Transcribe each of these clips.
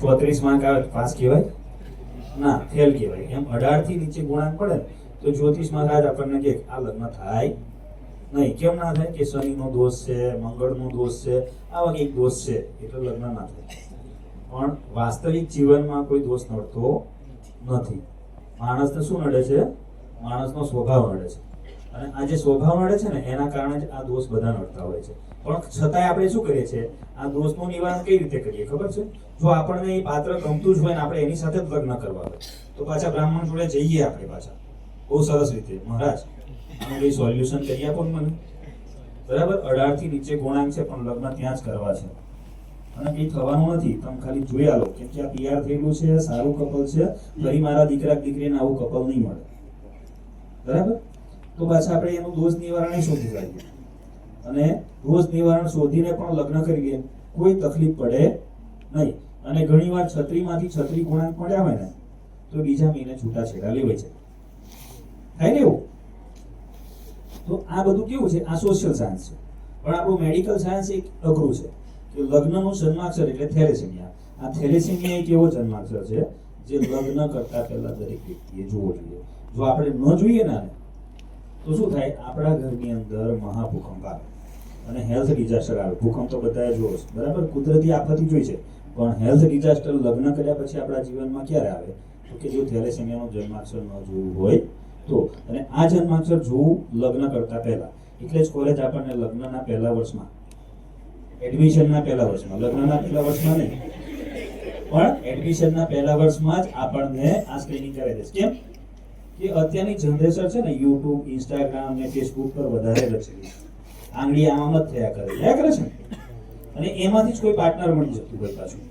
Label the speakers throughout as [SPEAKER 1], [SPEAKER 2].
[SPEAKER 1] 34 mark આવે તો pass કહેવાય ના, ફેલ કહેવાય. એમ 18 થી નીચે ગુણાંક પડે ને તો જ્યોતિષમાં રાજ આપણને કે આ લગ્ન થાય નહીં. કેમ ના થાય? કે શનિનો દોષ છે, મંગળનો દોષ છે, આવા કંઈક દોષ છે એટલે લગ્ન ના થાય. પણ વાસ્તવિક જીવનમાં કોઈ દોષ નડતો નથી. માણસને શું નડે છે? માણસનો સ્વભાવ નડે છે. અને આ જે સ્વભાવ નડે છે ને એના કારણે જ આ દોષ બધા નડતા હોય છે. પણ છતાંય આપણે શું કરીએ છીએ? આ દોષનું નિવારણ કઈ રીતે કરીએ ખબર છે? જો આપણને એ પાત્ર ગમતું જ હોય ને આપણે એની સાથે જ લગ્ન કરવા હોય તો પાછા બ્રાહ્મણ જોડે જઈએ આપણે પાછા બહુ સરસ રીતે, મહારાજ આનું કઈ સોલ્યુશન કરી આપો ને મને. બરાબર, 18 થી નીચે ગુણાંક છે પણ લગ્ન ત્યાં જ કરવા છે અને કંઈ થવાનું નથી. તમે ખાલી જોઈ આલો કે આ પીઆર થયેલું છે, સારું કપલ છે, ફરી મારા દીકરા દીકરીને આવું કપલ નહીં મળે. બરાબર, તો પાછા આપણે એનું દોષ નિવારણ શોધી કાઢીએ અને દોષ નિવારણ શોધીને પણ લગ્ન કરીએ, કોઈ તકલીફ પડે નહીં. અને ઘણીવાર 36 માંથી 36 ગુણાંક મળ્યા હોય ને તો બીજા મહિને છૂટાછેડા લેવાય છે. થાય ને એવું? તો આ બધું કેવું છે? આ સોશિયલ સાયન્સ છે. પણ આપણું મેડિકલ સાયન્સ એક અઘરું છે કે લગ્નનું જન્માક્ષર એટલે થેલેસેમિયા. આ થેલેસેમિયા એક એવો જન્માક્ષર છે જે લગ્ન કરતા પહેલા દરેક વ્યક્તિએ જોવો જોઈએ. જો આપણે ન જોઈએ ને તો શું થાય? આપણા ઘરની અંદર મહાભૂકંપ આવે અને હેલ્થ ડિઝાસ્ટર આવે. ભૂકંપ તો બધાએ જોયો છે, બરાબર, કુદરતી આફત જોઈ છે. પણ હેલ્થ ડિઝાસ્ટર લગ્ન કર્યા પછી આપણા જીવનમાં ક્યારે આવે? તો કે જો થેલેસેમિયાનો જન્માક્ષર ન જોવું હોય તો. અને આ જન્માક્ષર જોવું લગ્ન કરતા પહેલા. એટલે જ કોલેજ આપણને લગ્નના પહેલા વર્ષમાં, એડમિશનના પહેલા વર્ષમાં, લગ્નના પહેલા વર્ષમાં નહીં પણ એડમિશનના પહેલા વર્ષમાં જ આપણને આ સ્ક્રીનિંગ કરાવી દેશે. કેમ? કે અત્યારની જનરેશન છે ને યુટ્યુબ, ઇન્સ્ટાગ્રામ ને ફેસબુક પર વધારે રચેલી આંગળી આમ જ થયા કરે છે અને એમાંથી જ કોઈ પાર્ટનર મળી જતું હોય પાછું.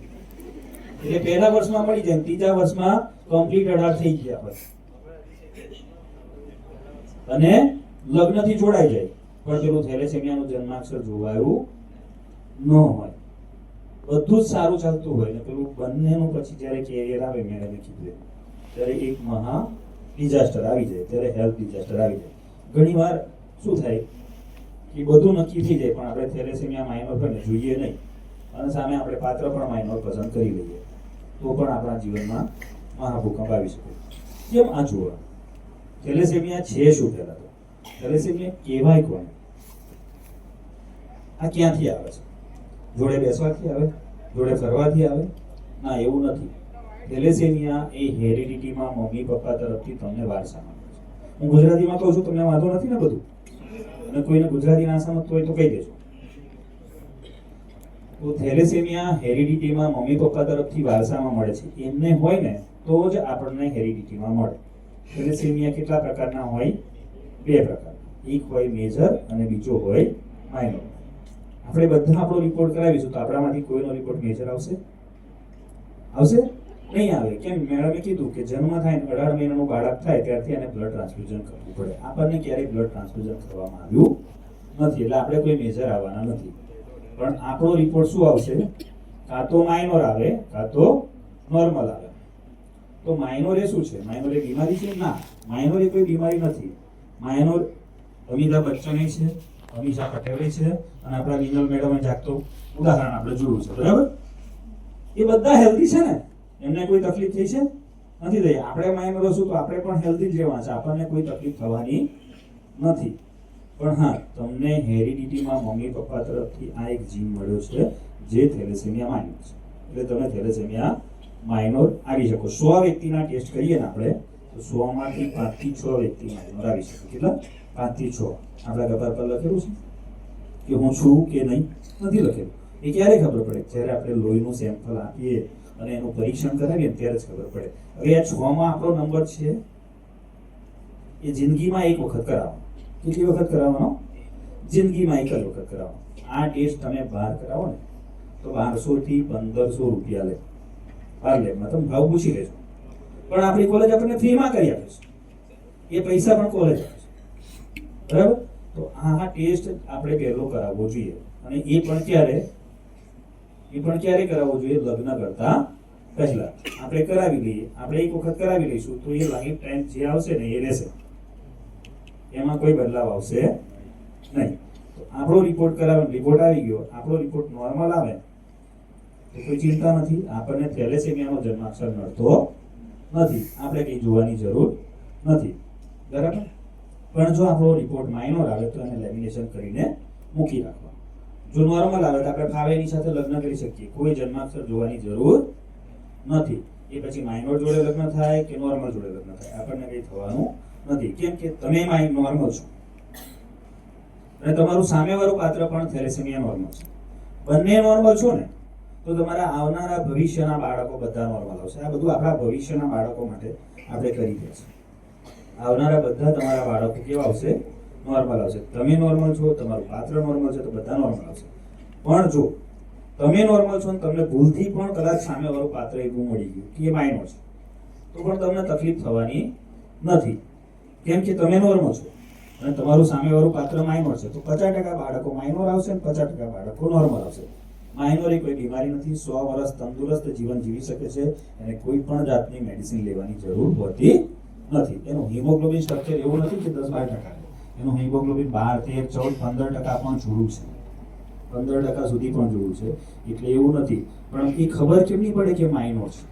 [SPEAKER 1] એટલે પહેલા વર્ષમાં મળી જાય, ત્રીજા વર્ષમાં કમ્પ્લીટ 18 થઈ ગયા હોય અને લગ્નથી જોડાઈ જાય પણ પેલું થેલેસેમિયાનું જન્માક્ષર જોવાયું ન હોય. બધું જ સારું ચાલતું હોય ને પેલું બંનેનું પછી જ્યારે કેરિયર આવે, મેં કીધું ત્યારે એક મહા ડિઝાસ્ટર આવી જાય, ત્યારે હેલ્થ ડિઝાસ્ટર આવી જાય. ઘણીવાર શું થાય કે બધું નક્કી થઈ જાય પણ આપણે થેલેસેમિયા માઇનોર પર જોઈએ નહીં અને સામે આપણે પાત્ર પણ માઇનોર પસંદ કરી લઈએ તો પણ આપણા જીવનમાં મહાભૂકંપ આવી શકે. કેમ? આ જુઓ, થેલેસેમિયા છે શું? પહેલા તો થેલેસેમિયા કહેવાય કોને? આ ક્યાંથી આવે છે? જોડે બેસવાથી આવે? જોડે ફરવાથી આવે? ના, એવું નથી. થેલેસેમિયા એ હેરિડિટીમાં મમ્મી પપ્પા તરફથી તમને વારસામાં મળે છે. હું ગુજરાતીમાં કહું છું, તમને વાંધો નથી ને બધું? અને કોઈને ગુજરાતી ના સમજતું હોય તો કહી દેજો. તો થેલેસેમિયા હેરિડિટીમાં મમ્મી પપ્પા તરફથી વારસામાં મળે છે. એમને હોય ને તો જ આપણને હેરિડિટીમાં મળે. થેલેસેમિયા કેટલા પ્રકારના હોય? 2 પ્રકારના. એક હોય મેજર અને બીજો હોય માઇનોર. આપણે બધા આપણો રિપોર્ટ કરાવીશું તો આપણામાંથી કોઈનો રિપોર્ટ મેજર આવશે? આવશે નહીં આવે. કેમ? મેડમે કીધું કે જન્મ થાય ને 18 મહિનાનું બાળક થાય ત્યારથી એને બ્લડ ટ્રાન્સફ્યુઝન કરવું પડે. આપણને ક્યારેય બ્લડ ટ્રાન્સફ્યુઝન કરવામાં આવ્યું નથી એટલે આપણે કોઈ મેજર આવવાના નથી. પણ આપણો રિપોર્ટ શું આવશે? કાં તો માઇનોર આવે કાં તો નોર્મલ આવે. તો માઇનોર એ શું છે? માઇનોર એ બીમારી છે? ના, માઇનોર એ કોઈ બીમારી નથી. માઇનોર અમિતાભ બચ્ચન છે, અમીષા પટેલ છે અને આપણા વિનલ મેડમે જાગતો ઉદાહરણ આપણે જોયું છે. બરાબર, એ બધા હેલ્ધી છે ને, એમને કોઈ તકલીફ થઈ છે? નથી થઈ. આપણે માઇનોર હશું તો આપણે પણ હેલ્ધી જ રહેવાના છે, આપણને કોઈ તકલીફ થવાની નથી. પણ હા, તમને હેરિડિટીમાં મમ્મી પપ્પા તરફથી આ એક જીન મળ્યો છે જે થેલેસેમિયા માઇનોર છે. એટલે તમે થેલેસેમિયા માઇનોર આવી શકો. 100 વ્યક્તિના ટેસ્ટ કરીએ ને આપણે તો 100 માંથી 5 થી 6 વ્યક્તિ માઇનોર આવી શકે. કેટલા? 5 થી 6. આપણા કપાર પર લખેલું છે કે હું છું કે નહીં? નથી લખેલું. એ ક્યારે ખબર પડે? જ્યારે આપણે લોહીનું સેમ્પલ આપીએ અને એનું પરીક્ષણ કરાવીએ ત્યારે જ ખબર પડે. હવે આ 6 માં આપણો નંબર છે એ જિંદગીમાં એક વખત કરાવવાનો. કેટલી વખત કરાવવાનો? જિંદગીમાં એક જ વખત કરાવવાનો. આ ટેસ્ટ તમે બહાર કરાવો ને તો 1200 થી 1500 રૂપિયા લે. બહાર લેબમાં તમે ભાવ પૂછી લેજો. પણ આપણી કોલેજ આપણને ફ્રીમાં કરી આપે છે. એ પૈસા પણ કોલેજ આપે છે. બરાબર, તો આ ટેસ્ટ આપણે પહેલો કરાવવો જોઈએ. અને એ પણ ક્યારે કરાવવો જોઈએ? લગ્ન કરતા પહેલા આપણે કરાવી લઈએ. આપણે એક વખત કરાવી લઈશું તો એ લાઈફ ટાઈમ જે આવશે ને એ રહેશે, એમાં કોઈ બદલાવ આવશે નહીં. તો આપણો રિપોર્ટ કરાવવાનો, રિપોર્ટ આવી ગયો, આપણો રિપોર્ટ નોર્મલ આવે તો કોઈ ચિંતા નથી, આપણને થેલેસેમિયાનો જન્માક્ષર નડતો નથી, આપણે કંઈ જોવાની જરૂર નથી, બરાબર. પણ જો આપણો રિપોર્ટ માઇનોર આવે તો એને લેમિનેશન કરીને મૂકી રાખવાનું. જો નોર્મલ આવે તો આપણે ફાવે એની સાથે લગ્ન કરી શકીએ, કોઈ જન્માક્ષર જોવાની જરૂર નથી. એ પછી માઇનોર જોડે લગ્ન થાય કે નોર્મલ જોડે લગ્ન થાય આપણને કંઈ થવાનું નથી, કેમ કે તમે નોર્મલ છો અને તમારું સામેવાળું પાત્ર પણ થેલેસેમિયા નોર્મલ છે. બંને નોર્મલ છો ને તો તમારા આવનારા ભવિષ્યના બાળકો બધા નોર્મલ આવશે. આ બધું આપણા ભવિષ્યના બાળકો માટે આપણે કરી દે છે. આવનારા બધા તમારા બાળકો કેવા આવશે? નોર્મલ આવશે. તમે નોર્મલ છો, તમારું પાત્ર નોર્મલ છે તો બધા નોર્મલ આવશે. પણ જો તમે નોર્મલ છો ને તમને ભૂલથી પણ કદાચ સામેવાળું પાત્ર એવું મળી ગયું કે એ માઇનોર છે તો પણ તમને તકલીફ થવાની નથી, કેમ કે તમે નોર્મલ છો અને તમારું સામેવાળું પાત્ર માઇનોર છે. તો 50% બાળકો માઇનોર આવશે અને 50% બાળકો નોર્મલ આવશે. માઇનોર એ કોઈ બીમારી નથી, 100 વર્ષ તંદુરસ્ત જીવન જીવી શકે છે અને કોઈ પણ જાતની મેડિસિન લેવાની જરૂર હોતી નથી. એનું હિમોગ્લોબિન સ્ટ્રક્ચર એવું નથી કે 10-12%, એનું હિમોગ્લોબિન 12, 13, 14, 15% પણ જોયું છે, 15% સુધી પણ જોયું છે, એટલે એવું નથી. પણ એ ખબર કેમ નહીં પડે કે માઇનોર છે?